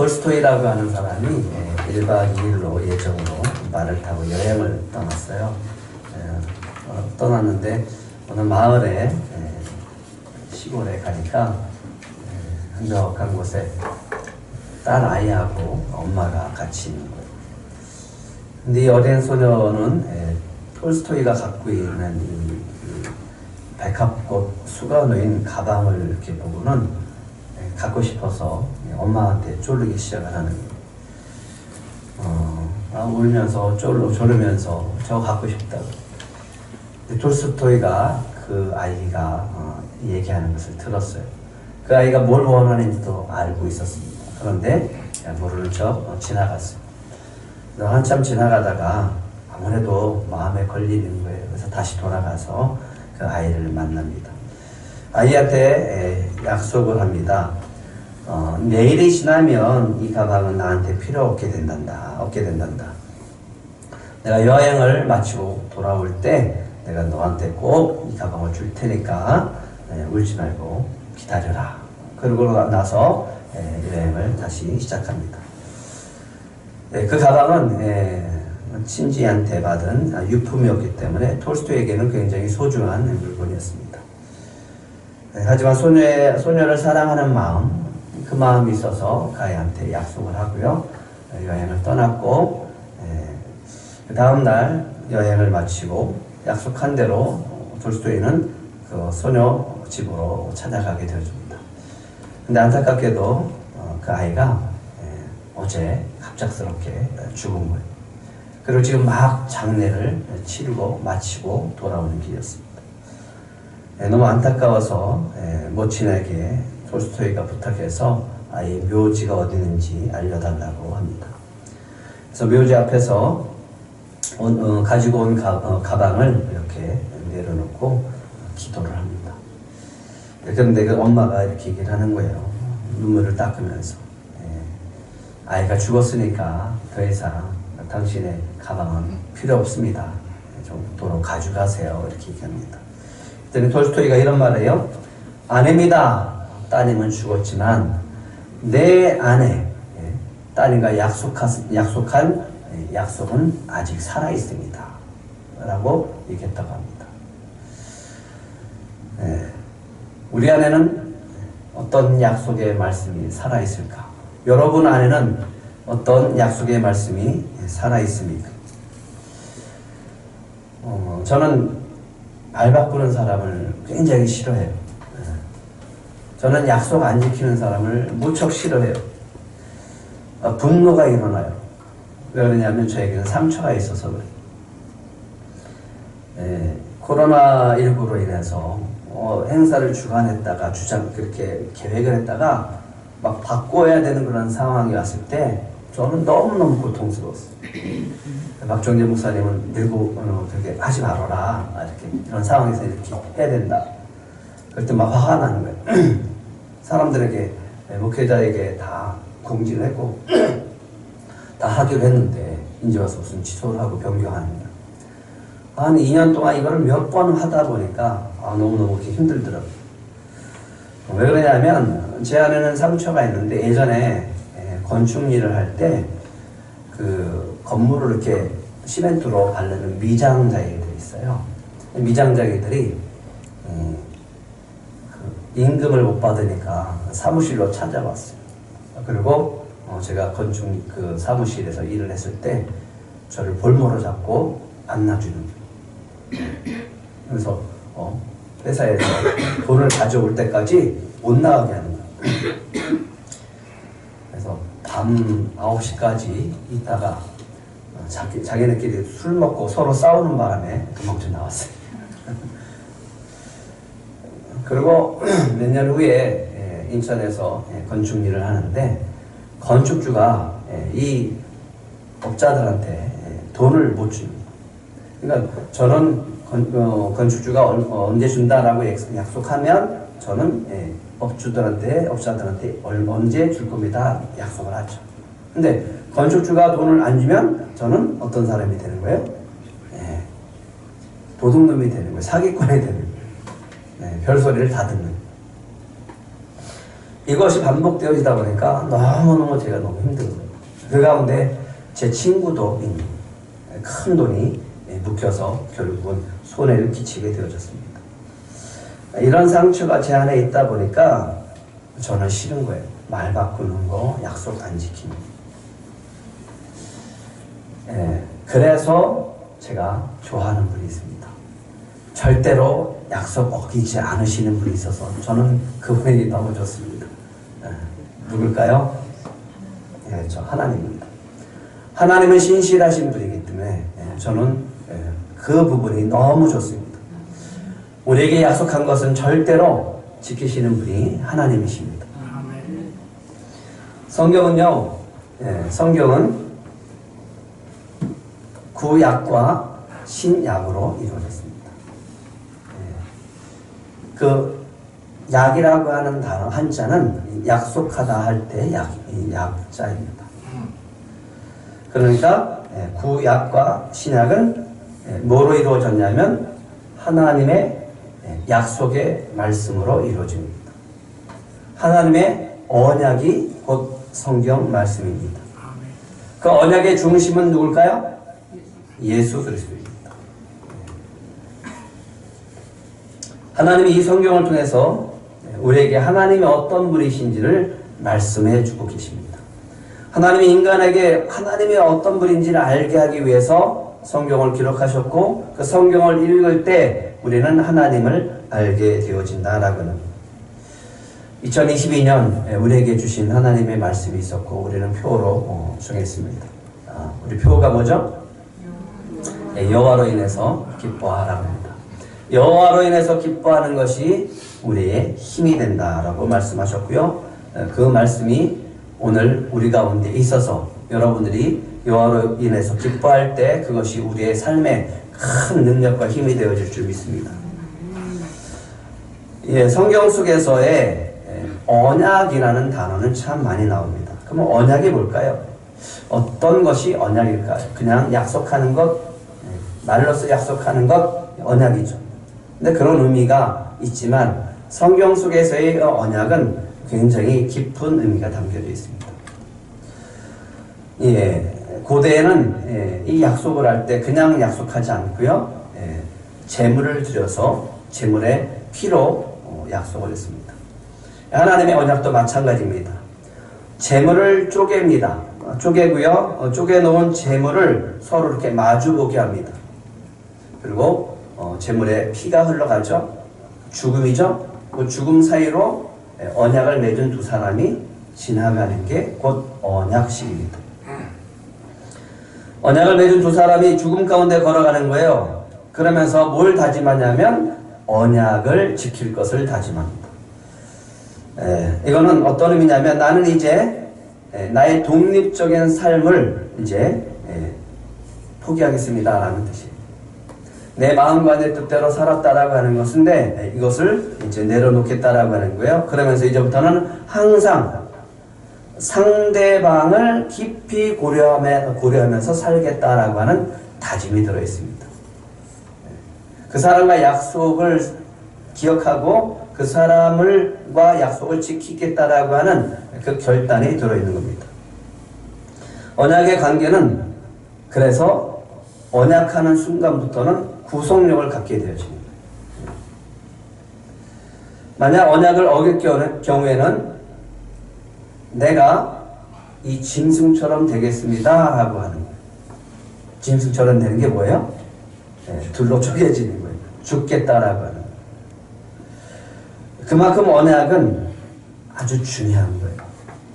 톨스토이라고 하는 사람이 1박 2일로 예정으로 말을 타고 여행을 떠났어요. 떠났는데 어느 마을에 시골에 가니까 한적한 곳에 딸 아이하고 엄마가 같이 있는 거예요. 근데 이 어린 소녀는 톨스토이가 갖고 있는 이 백합꽃 수가 놓인 가방을 이렇게 보고는 갖고 싶어서 엄마한테 쫄르기 시작을 하는 거예요. 울면서 졸으면서 저거 갖고 싶다고. 근데 톨스토이가 그 아이가 얘기하는 것을 들었어요. 그 아이가 뭘 원하는지도 알고 있었습니다. 그런데 모르는 척 지나갔어요. 한참 지나가다가 아무래도 마음에 걸리는 거예요. 그래서 다시 돌아가서 그 아이를 만납니다. 아이한테 약속을 합니다. 내일이 지나면 이 가방은 나한테 필요 없게 된단다. 내가 여행을 마치고 돌아올 때 내가 너한테 꼭 이 가방을 줄 테니까 울지 말고 기다려라. 그러고 나서 여행을 다시 시작합니다. 그 가방은 친지한테 받은 유품이었기 때문에 톨스토이에게는 굉장히 소중한 물건이었습니다. 하지만 소녀를 사랑하는 마음, 그 마음이 있어서 그 아이한테 약속을 하고요. 여행을 떠났고 그 다음날 여행을 마치고 약속한 대로 톨스토이는 그 소녀 집으로 찾아가게 되어줍니다. 근데 안타깝게도 그 아이가 어제 갑작스럽게 죽은 거예요. 그리고 지금 막 장례를 치르고 마치고 돌아오는 길이었습니다. 너무 안타까워서 모친에게 톨스토이가 부탁해서 아이의 묘지가 어디 있는지 알려달라고 합니다. 그래서 묘지 앞에서 가지고 온 가방을 이렇게 내려놓고 기도를 합니다. 그런데 그 엄마가 이렇게 얘기를 하는 거예요. 눈물을 닦으면서 아이가 죽었으니까 더 이상 당신의 가방은 필요 없습니다. 정도로 가져가세요. 이렇게 얘기합니다. 그때는 톨스토이가 이런 말을 해요. 아닙니다. 따님은 죽었지만 내 아내, 따님과 약속한 약속은 아직 살아있습니다. 라고 얘기했다고 합니다. 우리 안에는 어떤 약속의 말씀이 살아있을까? 여러분 안에는 어떤 약속의 말씀이 살아있습니까? 저는 말 바꾸는 사람을 굉장히 싫어해요. 저는 약속 안 지키는 사람을 무척 싫어해요. 분노가 일어나요. 왜 그러냐면 저에게는 상처가 있어서 그래요. 코로나19로 인해서 행사를 주관했다가 그렇게 계획을 했다가 막 바꿔야 되는 그런 상황이 왔을 때 저는 너무너무 고통스러웠어요. 박정재 목사님은 늙고 그렇게 하지 말아라. 이렇게 이런 상황에서 이렇게 해야 된다. 그럴 때 막 화가 나는 거예요. 사람들에게, 목회자에게 다 공지를 했고 다 하기로 했는데 이제 와서 무슨 취소를 하고 변경하는 거예요. 한 2년 동안 이거를 몇 번 하다 보니까 너무너무 힘들더라고요. 왜 그러냐면 제 안에는 상처가 있는데 예전에 건축 일을 할 때 그 건물을 이렇게 시멘트로 바르는 미장자기들이 있어요. 미장자기들이 임금을 못 받으니까 사무실로 찾아왔어요. 그리고 제가 건축 그 사무실에서 일을 했을 때 저를 볼모로 잡고 안놔주는 거예요. 그래서 회사에서 돈을 가져올 때까지 못 나가게 하는 거예요. 그래서 밤 9시까지 있다가 자기네끼리 술 먹고 서로 싸우는 바람에 금방 나왔어요. 그리고 몇 년 후에 인천에서 건축 일을 하는데 건축주가 이 업자들한테 돈을 못 줍니다. 그러니까 저는 건축주가 언제 준다라고 약속하면 저는 업자들한테 언제 줄 겁니다 약속을 하죠. 근데 건축주가 돈을 안 주면 저는 어떤 사람이 되는 거예요? 도둑놈이 되는 거예요. 사기꾼이 되는 거예요. 별소리를 다 듣는. 이것이 반복되어지다 보니까 너무너무 제가 너무 힘든 거예요. 그 가운데 제 친구도 큰 돈이 묶여서 결국은 손해를 끼치게 되어졌습니다. 이런 상처가 제 안에 있다 보니까 저는 싫은 거예요. 말 바꾸는 거, 약속 안 지키는 거. 그래서 제가 좋아하는 분이 있습니다. 절대로 약속 어기지 않으시는 분이 있어서 저는 그분이 너무 좋습니다. 누굴까요? 저 하나님입니다. 하나님은 신실하신 분이기 때문에 저는 그 부분이 너무 좋습니다. 우리에게 약속한 것은 절대로 지키시는 분이 하나님이십니다. 성경은요, 성경은 구약과 신약으로 이루어졌습니다. 그 약이라고 하는 단어 한자는 약속하다 할 때 약자입니다. 그러니까 구약과 신약은 뭐로 이루어졌냐면 하나님의 약속의 말씀으로 이루어집니다. 하나님의 언약이 곧 성경 말씀입니다. 그 언약의 중심은 누굴까요? 예수 그리스도입니다. 하나님이 이 성경을 통해서 우리에게 하나님이 어떤 분이신지를 말씀해 주고 계십니다. 하나님이 인간에게 하나님이 어떤 분인지를 알게 하기 위해서 성경을 기록하셨고 그 성경을 읽을 때 우리는 하나님을 알게 되어진다라고는 2022년 우리에게 주신 하나님의 말씀이 있었고 우리는 표로 정했습니다. 우리 표가 뭐죠? 여호와로 인해서 기뻐하라고 합니다. 여호와로 인해서 기뻐하는 것이 우리의 힘이 된다라고 말씀하셨고요. 그 말씀이 오늘 우리 가운데 있어서 여러분들이 여호와로 인해서 기뻐할 때 그것이 우리의 삶에 큰 능력과 힘이 되어질 줄 믿습니다. 성경 속에서의 언약이라는 단어는 참 많이 나옵니다. 그럼 언약이 뭘까요? 어떤 것이 언약일까요? 그냥 약속하는 것, 말로써 약속하는 것, 언약이죠. 근데 그런 의미가 있지만 성경 속에서의 언약은 굉장히 깊은 의미가 담겨져 있습니다. 고대에는 이 약속을 할 때 그냥 약속하지 않고요. 제물을 들여서 제물의 피로 약속을 했습니다. 하나님의 언약도 마찬가지입니다. 제물을 쪼갭니다. 쪼개고요. 쪼개놓은 제물을 서로 이렇게 마주보게 합니다. 그리고 제물에 피가 흘러가죠. 죽음이죠. 그 죽음 사이로 언약을 맺은 두 사람이 지나가는 게 곧 언약식입니다. 언약을 맺은 두 사람이 죽음 가운데 걸어가는 거예요. 그러면서 뭘 다짐하냐면 언약을 지킬 것을 다짐합니다. 이거는 어떤 의미냐면 나는 이제 나의 독립적인 삶을 이제 포기하겠습니다 라는 뜻이에요. 내 마음과 내 뜻대로 살았다라고 하는 것인데 이것을 이제 내려놓겠다라고 하는 거예요. 그러면서 이제부터는 항상 상대방을 깊이 고려하면서 살겠다라고 하는 다짐이 들어있습니다. 그 사람과 약속을 기억하고 그 사람과 약속을 지키겠다라고 하는 그 결단이 들어있는 겁니다. 언약의 관계는 그래서 언약하는 순간부터는 구속력을 갖게 되어집니다. 만약 언약을 어길 경우에는 내가 이 짐승처럼 되겠습니다 라고 하는 거예요. 짐승처럼 되는 게 뭐예요? 둘로 쪼개지는 거예요. 죽겠다라고 하는 거예요. 그만큼 언약은 아주 중요한 거예요.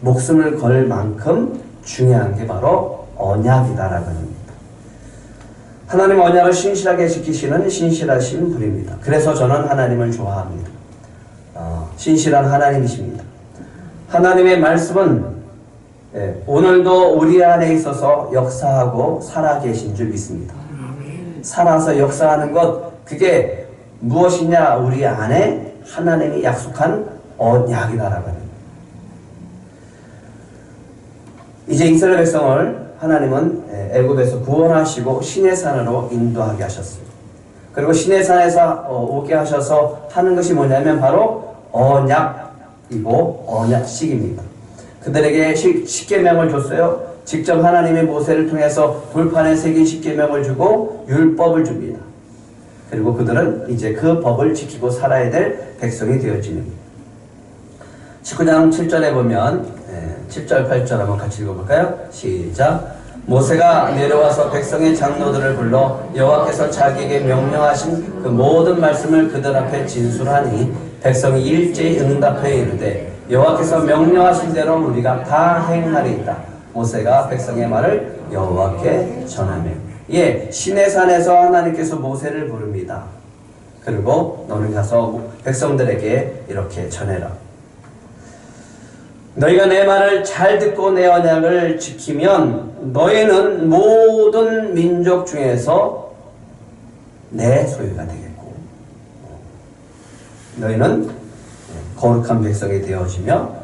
목숨을 걸 만큼 중요한 게 바로 언약이다라고 하는 겁니다. 하나님 언약을 신실하게 지키시는 신실하신 분입니다. 그래서 저는 하나님을 좋아합니다. 신실한 하나님이십니다. 하나님의 말씀은 오늘도 우리 안에 있어서 역사하고 살아계신 줄 믿습니다. 살아서 역사하는 것, 그게 무엇이냐? 우리 안에 하나님이 약속한 언약이다라고 합니다. 이제 이스라엘 백성을 하나님은 애굽에서 구원하시고 시내산으로 인도하게 하셨어요. 그리고 시내산에서 오게 하셔서 하는 것이 뭐냐면 바로 언약, 언약식입니다. 그들에게 십계명을 줬어요. 직접 하나님이 모세를 통해서 돌판에 새긴 십계명을 주고 율법을 줍니다. 그리고 그들은 이제 그 법을 지키고 살아야 될 백성이 되어지는 19장 7절에 보면 7절 8절 한번 같이 읽어볼까요? 시작. 모세가 내려와서 백성의 장로들을 불러 여호와께서 자기에게 명령하신 그 모든 말씀을 그들 앞에 진술하니 백성이 일제히 응답하여 이르되 여호와께서 명령하신 대로 우리가 다 행하리이다. 모세가 백성의 말을 여호와께 전하며 시내산에서 하나님께서 모세를 부릅니다. 그리고 너는 가서 백성들에게 이렇게 전해라. 너희가 내 말을 잘 듣고 내 언약을 지키면 너희는 모든 민족 중에서 내 소유가 되겠고 너희는 거룩한 백성이 되어지며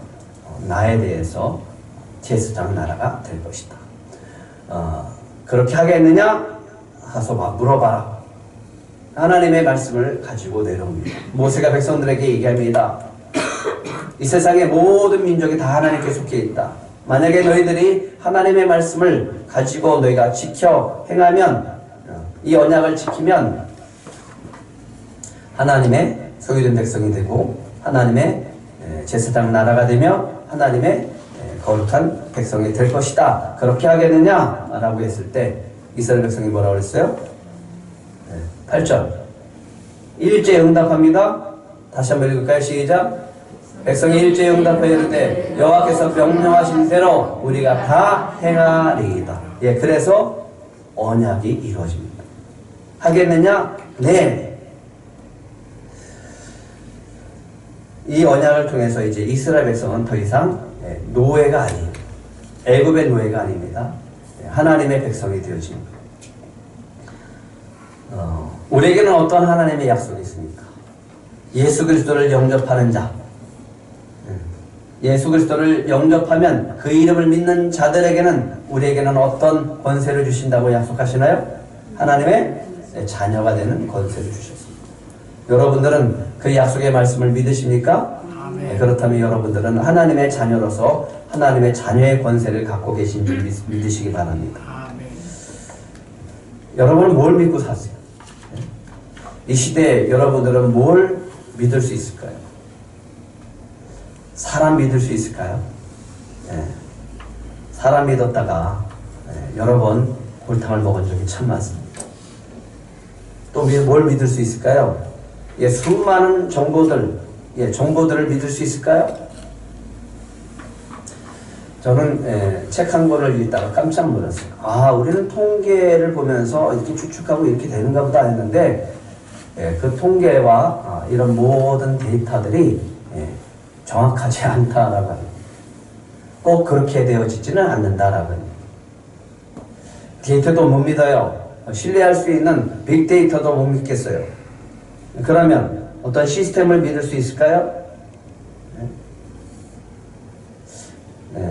나에 대해서 제사장 나라가 될 것이다. 그렇게 하겠느냐? 가서 물어봐라. 하나님의 말씀을 가지고 내려옵니다. 모세가 백성들에게 얘기합니다. 이 세상의 모든 민족이 다 하나님께 속해 있다. 만약에 너희들이 하나님의 말씀을 가지고 너희가 지켜 행하면 이 언약을 지키면 하나님의 소유된 백성이 되고 하나님의 제사장 나라가 되며 하나님의 거룩한 백성이 될 것이다. 그렇게 하겠느냐? 라고 했을 때 이스라엘 백성이 뭐라고 그랬어요? 8절 일제히 응답합니다. 다시 한번 읽을까요? 시작. 백성이 일제히 응답하여 이르되 여호와께서 명령하신 대로 우리가 다 행하리이다. 그래서 언약이 이루어집니다. 하겠느냐? 네. 이 언약을 통해서 이제 이스라엘 백성은 더 이상 노예가 아니에요. 애굽의 노예가 아닙니다. 하나님의 백성이 되어집니다. 우리에게는 어떤 하나님의 약속이 있습니까? 예수 그리스도를 영접하는 자, 예수 그리스도를 영접하면 그 이름을 믿는 자들에게는 우리에게는 어떤 권세를 주신다고 약속하시나요? 하나님의 자녀가 되는 권세를 주셨습니다. 여러분들은 그 약속의 말씀을 믿으십니까? 그렇다면 여러분들은 하나님의 자녀로서 하나님의 자녀의 권세를 갖고 계신 줄 믿으시기 바랍니다. 여러분은 뭘 믿고 사세요? 이 시대에 여러분들은 뭘 믿을 수 있을까요? 사람 믿을 수 있을까요? 사람 믿었다가 여러 번 골탕을 먹은 적이 참 많습니다. 또 뭘 믿을 수 있을까요? 수많은 정보들을 믿을 수 있을까요? 저는 책 한 권을 읽다가 깜짝 놀랐어요. 우리는 통계를 보면서 이렇게 추측하고 이렇게 되는가 보다 했는데 그 통계와 이런 모든 데이터들이 정확하지 않다라고 합니다. 꼭 그렇게 되어지지는 않는다라고 합니다. 데이터도 못 믿어요. 신뢰할 수 있는 빅데이터도 못 믿겠어요. 그러면 어떤 시스템을 믿을 수 있을까요?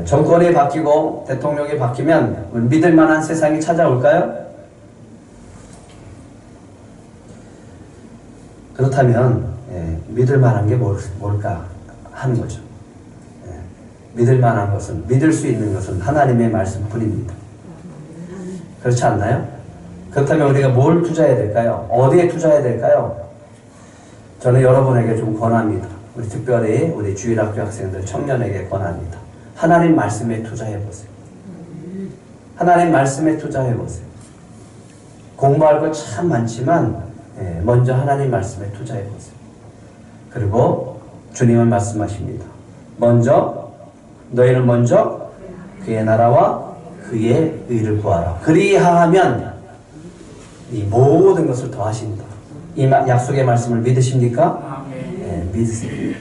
정권이 바뀌고 대통령이 바뀌면 믿을 만한 세상이 찾아올까요? 그렇다면 믿을 만한 게 뭘까 하는 거죠. 믿을 만한 것은, 믿을 수 있는 것은 하나님의 말씀뿐입니다. 그렇지 않나요? 그렇다면 우리가 뭘 투자해야 될까요? 어디에 투자해야 될까요? 저는 여러분에게 좀 권합니다. 우리 특별히 우리 주일학교 학생들, 청년에게 권합니다. 하나님 말씀에 투자해보세요. 하나님 말씀에 투자해보세요. 공부할 거 참 많지만 먼저 하나님 말씀에 투자해보세요. 그리고 주님은 말씀하십니다. 너희는 먼저 그의 나라와 그의 의를 구하라. 그리하면 이 모든 것을 더하신다. 이 약속의 말씀을 믿으십니까? 믿으세요.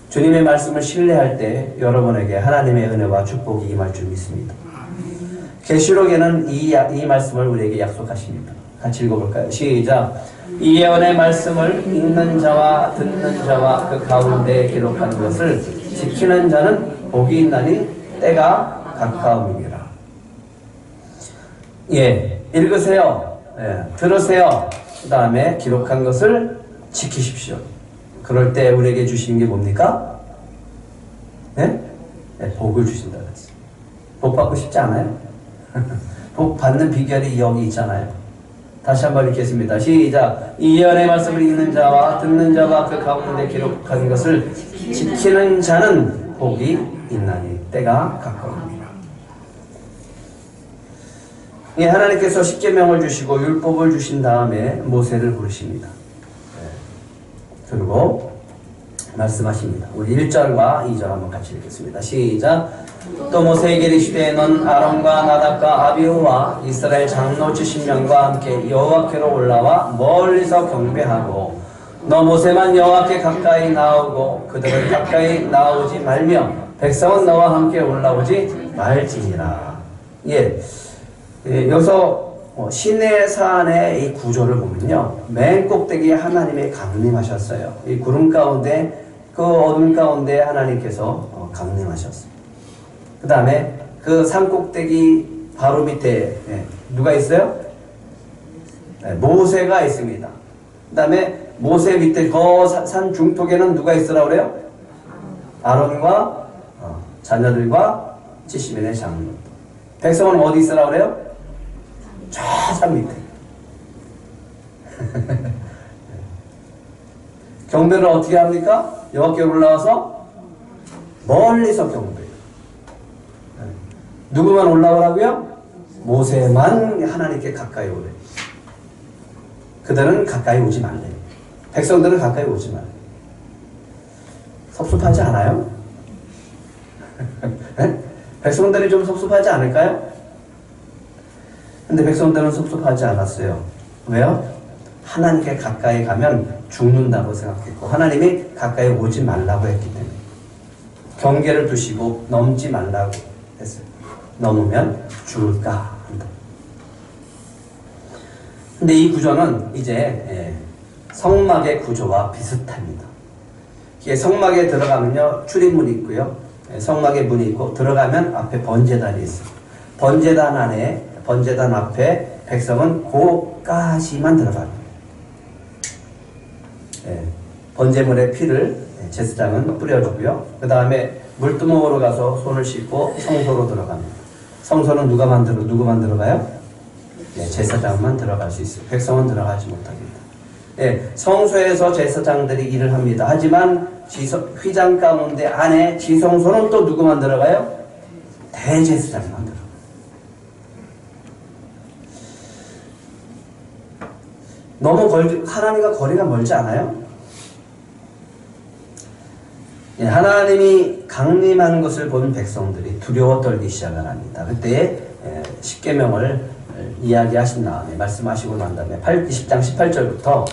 주님의 말씀을 신뢰할 때 여러분에게 하나님의 은혜와 축복이 임할 줄 믿습니다. 계시록에는 이 말씀을 우리에게 약속하십니다. 같이 읽어볼까요? 시작. 이 예언의 말씀을 읽는 자와 듣는 자와 그 가운데에 기록한 것을 지키는 자는 복이 있나니 때가 가까움이니라. 읽으세요. 들으세요. 그 다음에 기록한 것을 지키십시오. 그럴 때 우리에게 주시는 게 뭡니까? 네? 네, 복을 주신다 그랬어요. 복 받고 싶지 않아요? 복 받는 비결이 여기 있잖아요. 다시 한번 읽겠습니다. 시작. 이 예언의 말씀을 읽는 자와 듣는 자와 그 가운데 기록한 것을 지키는 자는 복이 있나니 때가 가까웁니다. 예, 하나님께서 십계명을 주시고 율법을 주신 다음에 모세를 부르십니다. 그리고 말씀하십니다. 우리 1절과 2절 한번 같이 읽겠습니다. 시작. 또 모세에게 이르시되 넌 아론과 나답과 아비후와 이스라엘 장로 70명과 함께 여호와께로 올라와 멀리서 경배하고 너 모세만 여호와께 가까이 나오고 그들은 가까이 나오지 말며 백성은 너와 함께 올라오지 말지니라. 여기서 시내산의 이 구조를 보면요, 맨 꼭대기에 하나님이 강림하셨어요. 이 구름 가운데, 그 어둠 가운데 하나님께서 강림하셨어요. 그 다음에 그 산 꼭대기 바로 밑에 누가 있어요? 모세가 있습니다. 그 다음에 모세 밑에 그 산 중턱에는 누가 있으라고 그래요? 아론과 자녀들과 70인의 장로. 백성은 어디 있으라고 그래요? 저 산 밑에. 경배를 어떻게 합니까? 여호와께 올라와서 멀리서 경배해요. 누구만 올라오라고요? 모세만 하나님께 가까이 오래. 그들은 가까이 오지 말래. 백성들은 가까이 오지 말래. 섭섭하지 않아요? 백성들이 좀 섭섭하지 않을까요? 근데 백성들은 섭섭하지 않았어요. 왜요? 하나님께 가까이 가면 죽는다고 생각했고 하나님이 가까이 오지 말라고 했기 때문에 경계를 두시고 넘지 말라고 했어요. 넘으면 죽을까 한다. 근데 이 구조는 이제 성막의 구조와 비슷합니다. 이게 성막에 들어가면요, 출입문이 있고요, 성막에 문이 있고 들어가면 앞에 번제단이 있어요. 번제단 앞에 백성은 고까지만 들어갑니다. 번제물의 피를 제사장은 뿌려주고요. 그 다음에 물두멍으로 가서 손을 씻고 성소로 들어갑니다. 성소는 누구 만들어가요? 제사장만 들어갈 수 있어요. 백성은 들어가지 못합니다. 성소에서 제사장들이 일을 합니다. 하지만 휘장 가운데 안에 지성소는 또 누구만 들어가요? 대제사장만 들어가요. 너무 하나님과 거리가 멀지 않아요? 하나님이 강림한 것을 본 백성들이 두려워 떨기 시작을 합니다. 그때 십계명을 이야기하신 다음에 말씀하시고 난 다음에 20장 18절부터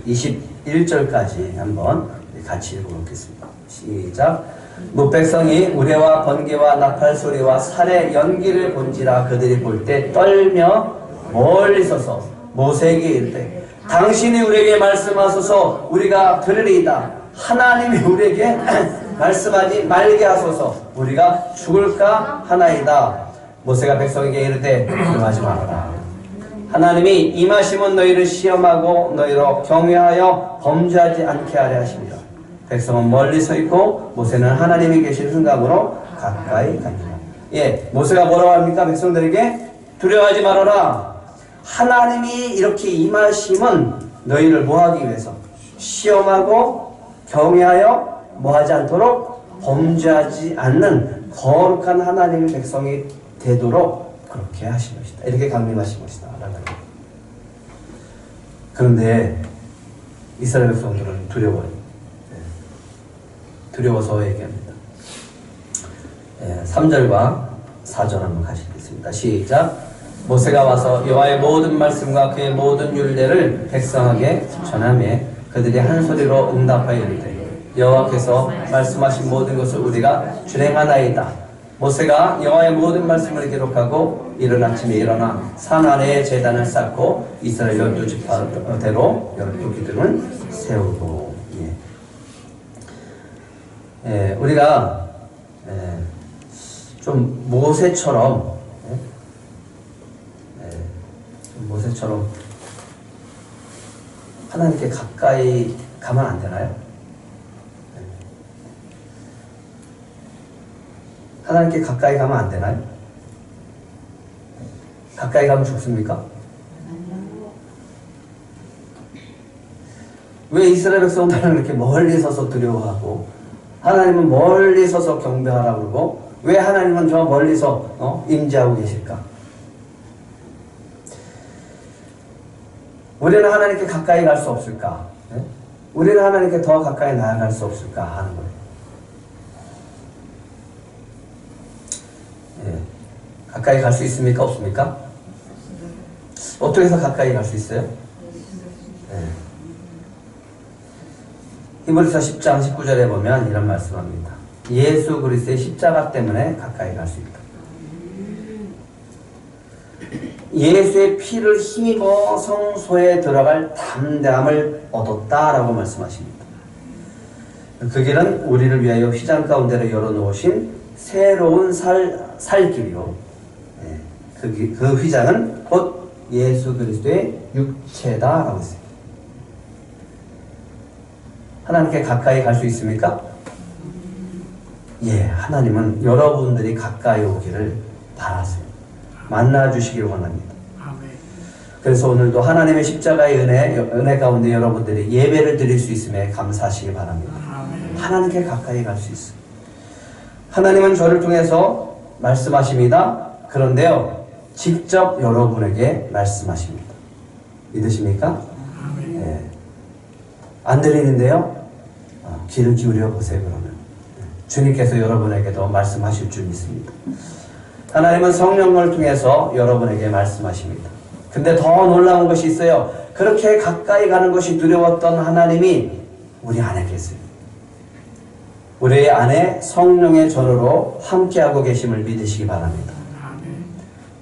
21절까지 한번 같이 읽어보겠습니다. 시작. 무백성이 우레와 번개와 나팔 소리와 살의 연기를 본지라 그들이 볼 때 떨며 멀리 서서 모세에게 이르되 당신이 우리에게 말씀하소서 우리가 들으리이다. 하나님이 우리에게 말씀하지 말게 하소서 우리가 죽을까 하나이다. 모세가 백성에게 이르되 두려워하지 말아라. 하나님이 임하시면 너희를 시험하고 너희로 경외하여 범죄하지 않게 하려 하십니다. 백성은 멀리 서 있고 모세는 하나님이 계신 순간으로 가까이 갑니다. 모세가 뭐라고 합니까? 백성들에게 두려워하지 말아라. 하나님이 이렇게 임하심은 너희를 뭐하기 위해서? 시험하고 경외하여 뭐하지 않도록 범죄하지 않는 거룩한 하나님의 백성이 되도록 그렇게 하신 것이다. 이렇게 강림하신 것이다. 그런데 이스라엘 백성들은 두려워요. 두려워서 얘기합니다. 3절과 4절 한번 같이 읽겠습니다. 시작. 모세가 와서 여호와의 모든 말씀과 그의 모든 율례를 백성에게 전하며 그들이 한 소리로 응답하여 이르되 여호와께서 말씀하신 모든 것을 우리가 준행하나이다. 모세가 여호와의 모든 말씀을 기록하고 이른 아침에 일어나 산 아래에 제단을 쌓고 이스라엘 12지파대로 12기둥을 세우고. 우리가 좀 모세처럼 하나님께 가까이 가면 안 되나요? 하나님께 가까이 가면 안 되나요? 가까이 가면 죽습니까? 왜 이스라엘 백성들은 이렇게 멀리 서서 두려워하고 하나님은 멀리 서서 경배하라고 그러고 왜 하나님은 저 멀리서 임재하고 계실까? 우리는 하나님께 가까이 갈 수 없을까? 네? 우리는 하나님께 더 가까이 나아갈 수 없을까 하는 거예요. 예. 가까이 갈 수 있습니까? 없습니까? 어떻게 해서 가까이 갈 수 있어요? 예. 히브리서 10장 19절에 보면 이런 말씀합니다. 예수 그리스도의 십자가 때문에 가까이 갈 수 있다. 예수의 피를 힘입어 성소에 들어갈 담대함을 얻었다라고 말씀하십니다. 그 길은 우리를 위하여 휘장 가운데로 열어놓으신 새로운 살 길이요. 그 휘장은 곧 예수 그리스도의 육체다라고 했어요. 하나님께 가까이 갈 수 있습니까? 예, 하나님은 여러분들이 가까이 오기를 바라세요. 만나주시길 원합니다. 그래서 오늘도 하나님의 십자가의 은혜 가운데 여러분들이 예배를 드릴 수 있음에 감사하시기 바랍니다. 하나님께 가까이 갈 수 있어요. 하나님은 저를 통해서 말씀하십니다. 그런데요, 직접 여러분에게 말씀하십니다. 믿으십니까? 예. 안 들리는데요? 귀를 기울여 보세요. 그러면 주님께서 여러분에게도 말씀하실 줄 믿습니다. 하나님은 성령을 통해서 여러분에게 말씀하십니다. 근데 더 놀라운 것이 있어요. 그렇게 가까이 가는 것이 두려웠던 하나님이 우리 안에 계세요. 우리 안에 성령의 전으로 함께하고 계심을 믿으시기 바랍니다.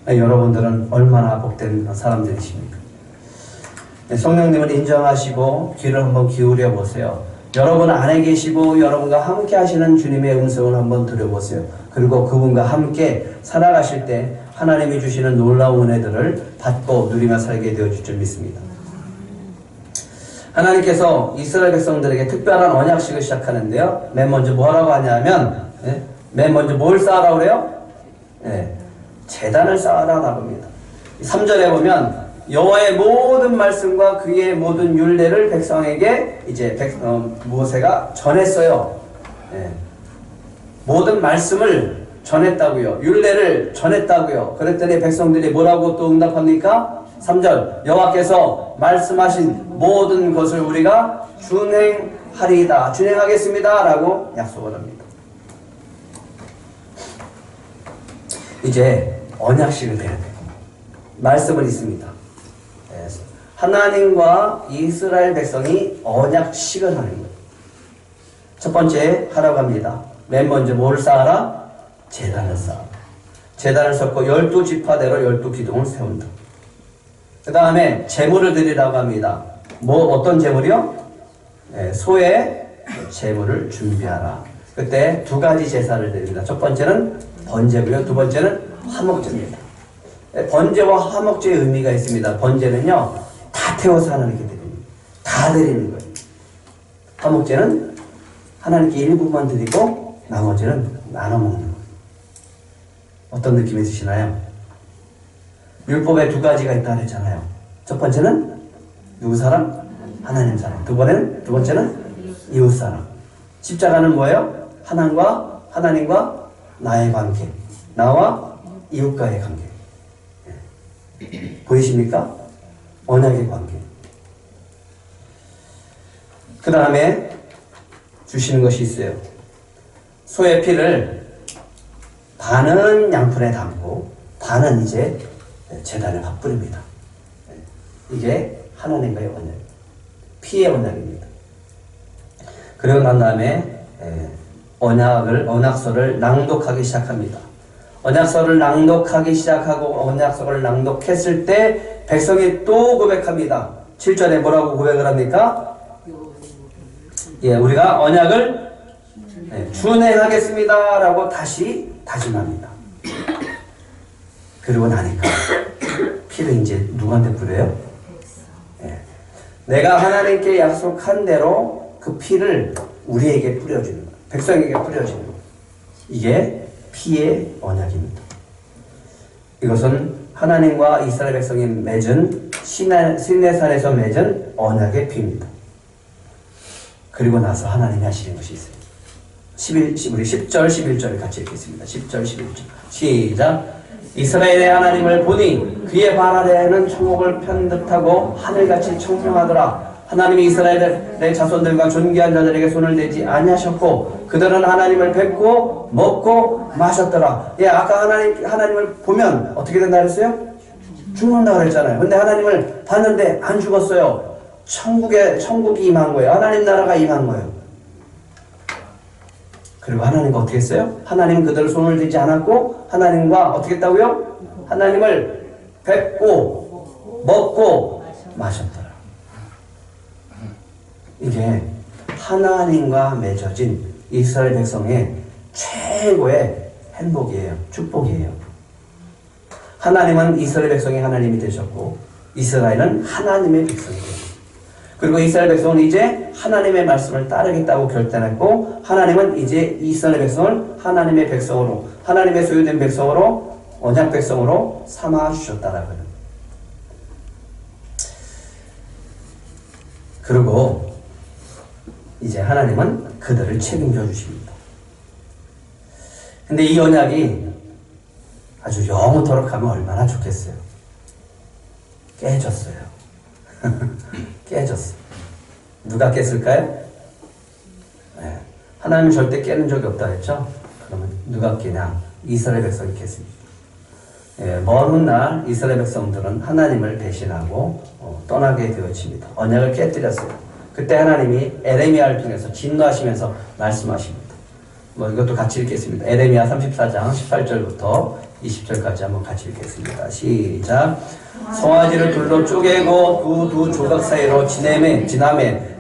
여러분들은 얼마나 복된 사람들이십니까? 성령님을 인정하시고 귀를 한번 기울여 보세요. 여러분 안에 계시고 여러분과 함께 하시는 주님의 음성을 한번 들어보세요. 그리고 그분과 함께 살아가실 때 하나님이 주시는 놀라운 은혜들을 받고 누리며 살게 되어질 줄 믿습니다. 하나님께서 이스라엘 백성들에게 특별한 언약식을 시작하는데요. 맨 먼저 뭐라고 하냐면 맨 먼저 뭘 쌓으라고 그래요? 제단을 쌓아라라고 합니다. 3절에 보면 여호와의 모든 말씀과 그의 모든 율례를 백성에게 이제 모세가 전했어요. 모든 말씀을 전했다고요. 율례를 전했다고요. 그랬더니 백성들이 뭐라고 또 응답합니까? 3절 여호와께서 말씀하신 모든 것을 우리가 준행하리이다. 준행하겠습니다. 라고 약속을 합니다. 이제 언약식을 해야 돼요. 말씀은 있습니다. 하나님과 이스라엘 백성이 언약식을 하는 거예요. 첫 번째 하라고 합니다. 맨 먼저 뭐를 쌓아라? 제단을 쌓아. 제단을 쌓고 12지파대로 12기둥을 세운다. 그 다음에 제물을 드리라고 합니다. 어떤 제물이요? 소의 제물을 준비하라. 그때 두 가지 제사를 드립니다. 첫 번째는 번제고요. 두 번째는 화목제입니다. 번제와 화목제의 의미가 있습니다. 번제는요, 다 태워서 하나님께 드립니다. 다 드리는 거예요. 화목제는 하나님께 일부만 드리고 나머지는 나눠 먹는 거예요. 어떤 느낌이 드시나요? 율법에 두 가지가 있다고 했잖아요. 첫 번째는 누구 사람? 하나님 사람. 두 번째는 이웃 사람. 십자가는 뭐예요? 하나님과 나의 관계. 나와 이웃과의 관계. 보이십니까? 언약의 관계. 그 다음에 주시는 것이 있어요. 소의 피를 반은 양푼에 담고 반은 이제 제단에 밥 뿌립니다. 이게 하나님과의 언약, 피의 언약입니다. 그리고 난 다음에 언약서를 낭독하기 시작합니다. 언약서를 낭독하기 시작하고 언약서를 낭독했을 때 백성이 또 고백합니다. 7절에 뭐라고 고백을 합니까? 우리가 언약을 준행하겠습니다 라고 다시 다짐합니다. 그리고 나니까 피를 이제 누구한테 뿌려요? 내가 하나님께 약속한 대로 그 피를 우리에게 뿌려주는 거예요. 백성에게 뿌려주는 거예요. 이게 피의 언약입니다. 이것은 하나님과 이스라엘 백성이 맺은 시내산에서 맺은 언약의 피입니다. 그리고 나서 하나님이 하시는 것이 있어요. 우리 10절, 11절 같이 읽겠습니다. 10절, 11절. 시작. 이스라엘의 하나님을 보니 그의 발 아래에는 천국을 편듯하고 하늘같이 청명하더라. 하나님이 이스라엘의 자손들과 존귀한 자들에게 손을 대지 아니하셨고 그들은 하나님을 뵙고 먹고 마셨더라. 예, 아까 하나님을 보면 어떻게 된다 그랬어요? 죽는다 그랬잖아요. 근데 하나님을 봤는데 안 죽었어요. 천국이 임한 거예요. 하나님 나라가 임한 거예요. 그리고 하나님과 어떻게 했어요? 하나님은 그들을 손을 대지 않았고 하나님과 어떻게 했다고요? 하나님을 뵙고 먹고 마셨더라. 이게 하나님과 맺어진 이스라엘 백성의 최고의 행복이에요. 축복이에요. 하나님은 이스라엘 백성의 하나님이 되셨고 이스라엘은 하나님의 백성이에요. 그리고 이스라엘 백성은 이제 하나님의 말씀을 따르겠다고 결단했고 하나님은 이제 이스라엘 백성을 하나님의 백성으로 하나님의 소유된 백성으로 언약 백성으로 삼아주셨다라고요. 그리고 이제 하나님은 그들을 책임져 주십니다. 근데 이 언약이 아주 영원토록 하면 얼마나 좋겠어요. 깨졌어요. 깨졌어. 누가 깼을까요? 네. 하나님은 절대 깨는 적이 없다 했죠? 그러면 누가 깨냐? 이스라엘 백성이 깼습니다. 예, 먼 훗날 이스라엘 백성들은 하나님을 배신하고 떠나게 되어집니다. 언약을 깨뜨렸어요. 그때 하나님이 에레미야를 통해서 진노하시면서 말씀하십니다. 이것도 같이 읽겠습니다. 에레미야 34장 18절부터 20절까지 한번 같이 읽겠습니다. 시작. 송아지를 둘로 쪼개고 그 두 조각 사이로 지나매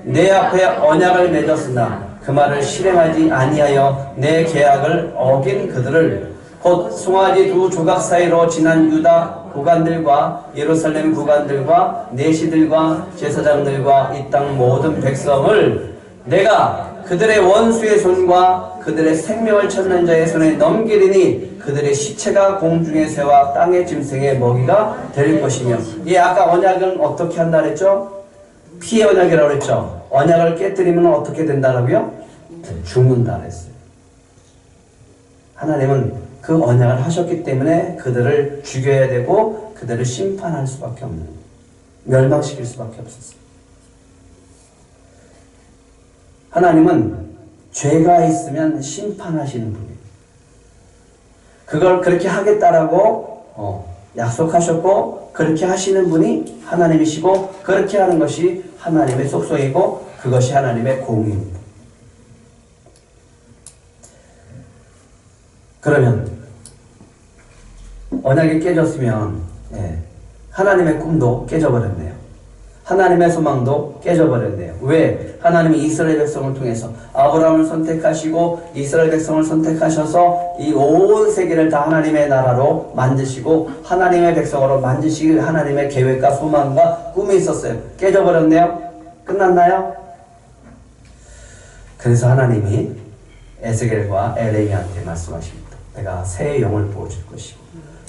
내 앞에 언약을 맺었으나 그 말을 실행하지 아니하여 내 계약을 어긴 그들을 곧 송아지 두 조각 사이로 지난 유다 구간들과 예루살렘 구간들과 내시들과 제사장들과 이 땅 모든 백성을 내가 그들의 원수의 손과 그들의 생명을 찾는 자의 손에 넘기리니 그들의 시체가 공중의 새와 땅의 짐승의 먹이가 될 것이며. 예, 아까 언약은 어떻게 한다 그랬죠? 피의 언약이라고 그랬죠? 언약을 깨뜨리면 어떻게 된다라고요? 죽는다 그랬어요. 하나님은 그 언약을 하셨기 때문에 그들을 죽여야 되고 그들을 심판할 수밖에 없는, 멸망시킬 수밖에 없었어요. 하나님은 죄가 있으면 심판하시는 분이에요. 그걸 그렇게 하겠다라고 약속하셨고 그렇게 하시는 분이 하나님이시고 그렇게 하는 것이 하나님의 속성이고 그것이 하나님의 공의입니다. 그러면 언약이 깨졌으면 하나님의 꿈도 깨져버렸네요. 하나님의 소망도 깨져버렸네요. 왜? 하나님이 이스라엘 백성을 통해서 아브라함을 선택하시고 이스라엘 백성을 선택하셔서 이 온 세계를 다 하나님의 나라로 만드시고 하나님의 백성으로 만드시길 하나님의 계획과 소망과 꿈이 있었어요. 깨져버렸네요. 끝났나요? 그래서 하나님이 에스겔과 에레미야한테 말씀하십니다. 내가 새 영을 부어줄 것이고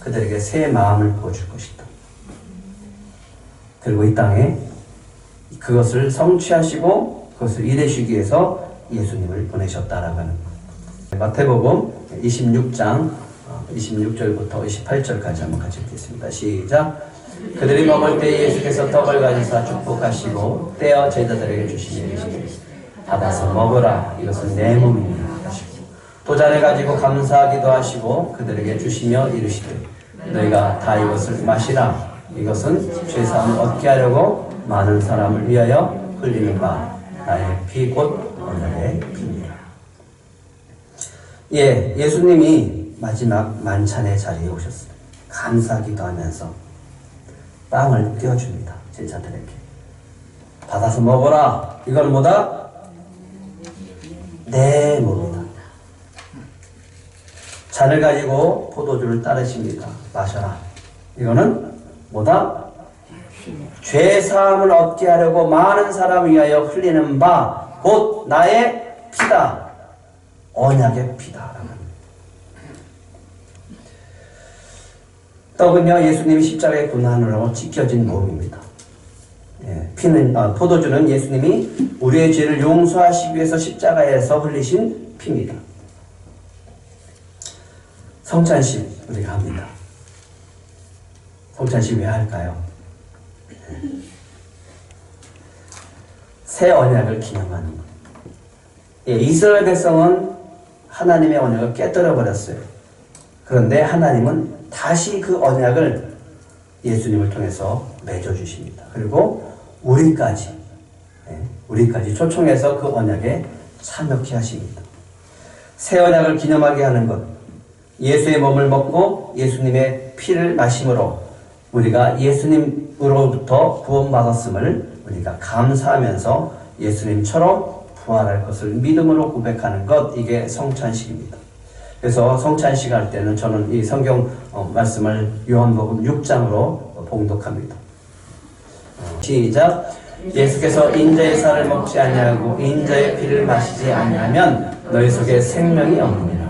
그들에게 새 마음을 부어줄 것이다. 그리고 이 땅에 그것을 성취하시고 그것을 이루시기 위해서 예수님을 보내셨다라고 하는 거예요. 마태복음 26장 26절부터 28절까지 한번 같이 읽겠습니다. 시작. 그들이 먹을 때 예수께서 떡을 가지사 축복하시고 떼어 제자들에게 주시니 이르시되 받아서 먹으라 이것은 내 몸이니라 하시고 또 잔을 가지고 감사하기도 하시고 그들에게 주시며 이르시되 너희가 다 이것을 마시라 이것은 죄사함을 얻게 하려고 많은 사람을 위하여 흘리는 바 나의 피 곧 언약의 피니라. 예, 예수님이 마지막 만찬의 자리에 오셨어요. 감사하기도 하면서 빵을 떼어줍니다. 제자들에게. 받아서 먹어라. 이건 뭐다? 내 몸이다. 잔을 가지고 포도주를 따르십니다. 마셔라. 이거는 뭐다? 죄사함을 얻게 하려고 많은 사람을 위하여 흘리는 바 곧 나의 피다. 언약의 피다. 떡은요, 예수님이 십자가에 고난으로 찢겨진 몸입니다. 포도주는 예수님이 우리의 죄를 용서하시기 위해서 십자가에서 흘리신 피입니다. 성찬식 우리가 합니다. 성찬식 왜 할까요? 새 언약을 기념하는 거예요. 이스라엘 백성은 하나님의 언약을 깨뜨려 버렸어요. 그런데 하나님은 다시 그 언약을 예수님을 통해서 맺어주십니다. 그리고 우리까지 초청해서 그 언약에 참여케 하십니다. 새 언약을 기념하게 하는 것, 예수의 몸을 먹고 예수님의 피를 마심으로 우리가 예수님으로부터 구원받았음을 우리가 감사하면서 예수님처럼 부활할 것을 믿음으로 고백하는 것, 이게 성찬식입니다. 그래서 성찬식 할 때는 저는 이 성경 말씀을 요한복음 6장으로 봉독합니다. 시작. 예수께서 인자의 살을 먹지 아니하고 인자의 피를 마시지 아니하면 너희 속에 생명이 없느니라.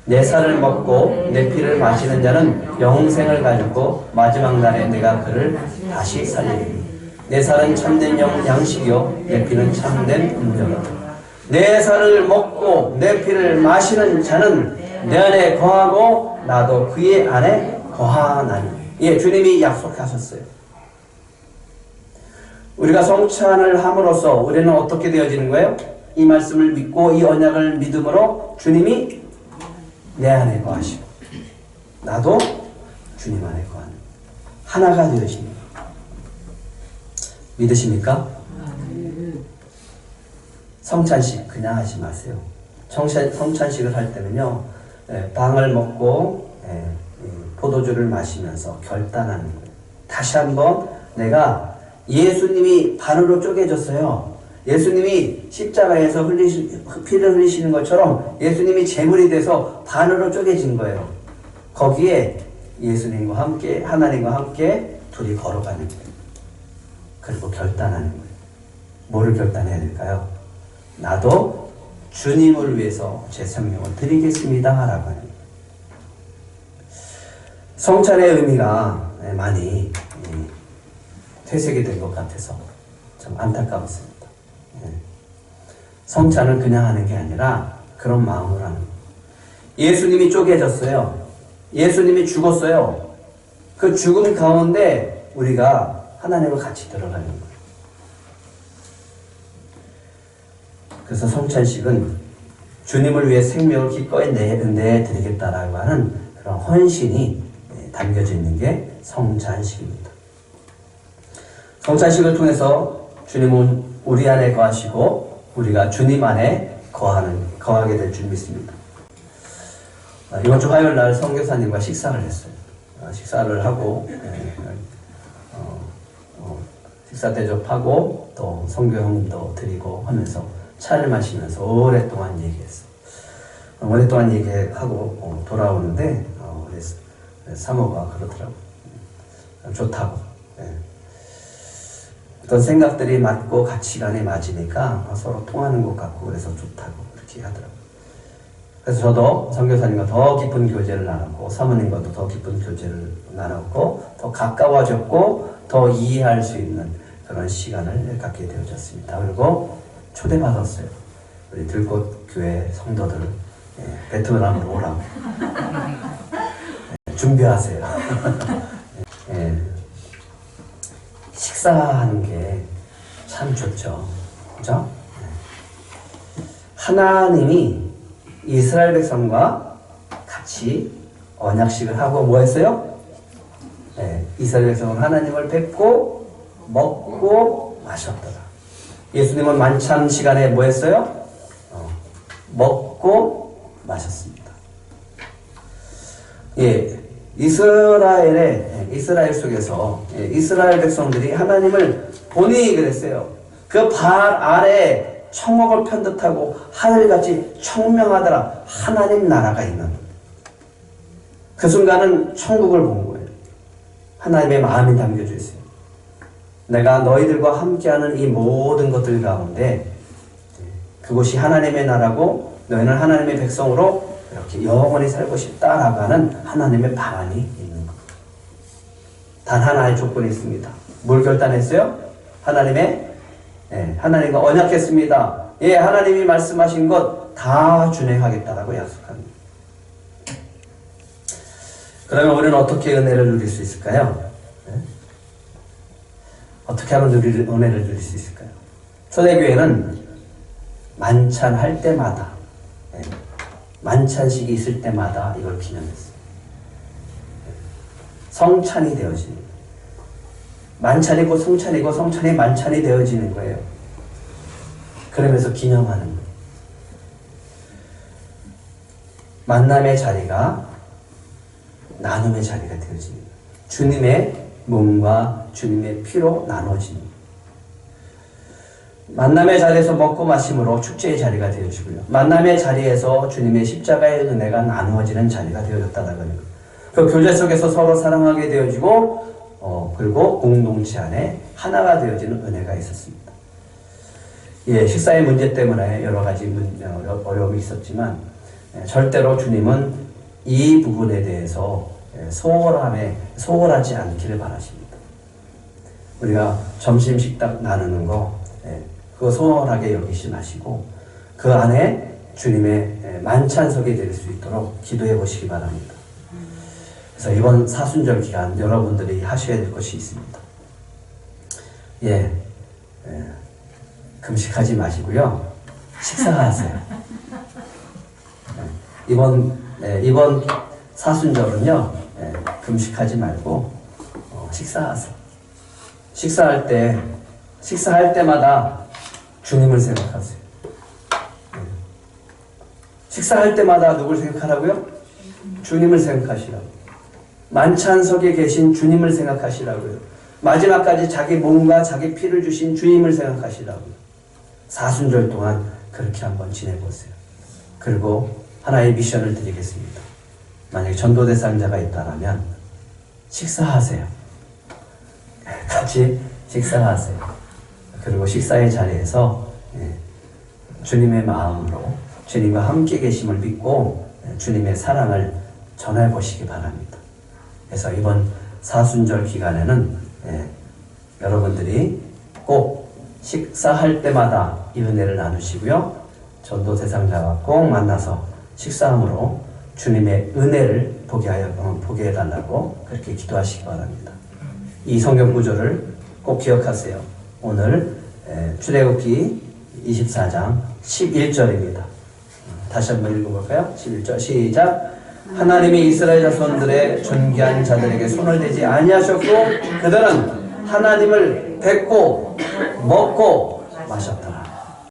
내 살을 먹고 내 피를 마시는 자는 영생을 가지고 마지막 날에 내가 그를 다시 살리리니. 내 살은 참된 양식이요 내 피는 참된 음료로다. 내 살을 먹고 내 피를 마시는 자는 내 안에 거하고 나도 그의 안에 거하나니. 주님이 약속하셨어요. 우리가 성찬을 함으로써 우리는 어떻게 되어지는 거예요? 이 말씀을 믿고 이 언약을 믿음으로 주님이 내 안에 거하시고 나도 주님 안에 거하는 하나가 되어집니다. 믿으십니까? 성찬식 그냥 하지 마세요. 성찬식을 할 때는요, 빵을 먹고 포도주를 마시면서 결단하는 거예요. 다시 한번 내가 예수님이 반으로 쪼개졌어요. 예수님이 십자가에서 피를 흘리시는 것처럼 예수님이 제물이 돼서 반으로 쪼개진 거예요. 거기에 예수님과 함께, 하나님과 함께 둘이 걸어가는 거예요. 그리고 결단하는 거예요. 뭐를 결단해야 될까요? 나도 주님을 위해서 제 생명을 드리겠습니다 라고 하는 거예요. 성찬의 의미가 많이 퇴색이 된 것 같아서 좀 안타까웠습니다. 성찬은 그냥 하는 게 아니라 그런 마음으로 하는 거예요. 예수님이 쪼개졌어요. 예수님이 죽었어요. 그 죽음 가운데 우리가 하나님과 같이 들어가는 거예요. 그래서 성찬식은 주님을 위해 생명을 기꺼이 내드리겠다라고 하는 그런 헌신이 담겨져 있는 게 성찬식입니다. 성찬식을 통해서 주님은 우리 안에 거하시고 우리가 주님 안에 거하게 될 줄 믿습니다. 이번 주 화요일 날 선교사님과 식사를 했어요. 식사를 하고 식사 대접하고 또 선교형도 드리고 하면서 차를 마시면서 오랫동안 얘기했어요. 오랫동안 얘기하고 돌아오는데 사모가 그러더라고요. 좋다고. 어떤 생각들이 맞고 가치관이 맞으니까 서로 통하는 것 같고 그래서 좋다고 그렇게 하더라고요. 그래서 저도 선교사님과 더 깊은 교제를 나눴고 사모님과도 더 깊은 교제를 나눴고 더 가까워졌고 더 이해할 수 있는 그런 시간을 갖게 되어졌습니다. 그리고 초대받았어요. 우리 들꽃교회 성도들 베트남으로 오라고 준비하세요. 식사하는 게 참 좋죠. 그죠? 하나님이 이스라엘 백성과 같이 언약식을 하고 뭐 했어요? 이스라엘 백성은 하나님을 뵙고 먹고 마셨더라. 예수님은 만찬 시간에 뭐 했어요? 먹고 마셨습니다. 이스라엘 속에서 이스라엘 백성들이 하나님을 보니 그랬어요. 그 발 아래 청옥을 편듯하고 하늘같이 청명하더라. 하나님 나라가 있는 그 순간은 천국을 본 거예요. 하나님의 마음이 담겨져 있어요. 내가 너희들과 함께하는 이 모든 것들 가운데 그곳이 하나님의 나라고 너희는 하나님의 백성으로 이렇게 영원히 살고 싶다라고 하는 하나님의 방안이 있는 것. 단 하나의 조건이 있습니다. 뭘 결단했어요? 하나님과 언약했습니다. 예, 하나님이 말씀하신 것 다 준행하겠다라고 약속합니다. 그러면 우리는 어떻게 은혜를 누릴 수 있을까요? 어떻게 하면 은혜를 누릴 수 있을까요? 초대교회는 만찬할 때마다, 만찬식이 있을 때마다 이걸 기념했어요. 성찬이 되어지는 거예요. 만찬이고 성찬이고 성찬이 만찬이 되어지는 거예요. 그러면서 기념하는 거예요. 만남의 자리가 나눔의 자리가 되어지는 거예요. 주님의 몸과 주님의 피로 나눠지는 거예요. 만남의 자리에서 먹고 마심으로 축제의 자리가 되어지고요. 만남의 자리에서 주님의 십자가의 은혜가 나누어지는 자리가 되어졌다는 거예요. 그 교제 속에서 서로 사랑하게 되어지고 그리고 공동체 안에 하나가 되어지는 은혜가 있었습니다. 예, 식사의 문제 때문에 여러 가지 어려움이 있었지만 절대로 주님은 이 부분에 대해서 소홀하지 않기를 바라십니다. 우리가 점심 식탁 나누는 거 그거 소홀하게 여기지 마시고 그 안에 주님의 만찬석이 될 수 있도록 기도해 보시기 바랍니다. 그래서 이번 사순절 기간 여러분들이 하셔야 될 것이 있습니다. 금식하지 마시고요. 식사하세요. 이번 사순절은요, 금식하지 말고 식사하세요. 식사할 때마다 주님을 생각하세요. 식사할 때마다 누굴 생각하라고요? 주님을 생각하시라고. 만찬석에 계신 주님을 생각하시라고요. 마지막까지 자기 몸과 자기 피를 주신 주님을 생각하시라고요. 사순절 동안 그렇게 한번 지내보세요. 그리고 하나의 미션을 드리겠습니다. 만약에 전도 대상자가 있다면 식사하세요. 같이 식사하세요. 그리고 식사의 자리에서 주님의 마음으로 주님과 함께 계심을 믿고 주님의 사랑을 전해보시기 바랍니다. 그래서 이번 사순절 기간에는 여러분들이 꼭 식사할 때마다 이 은혜를 나누시고요. 전도 대상자와 꼭 만나서 식사함으로 주님의 은혜를 보게 해달라고 그렇게 기도하시기 바랍니다. 이 성경 구절을 꼭 기억하세요. 오늘 출애굽기 24장 11절입니다. 다시 한번 읽어볼까요? 11절 시작. 하나님이 이스라엘 자손들의 존귀한 자들에게 손을 대지 아니하셨고 그들은 하나님을 뵙고 먹고 마셨다.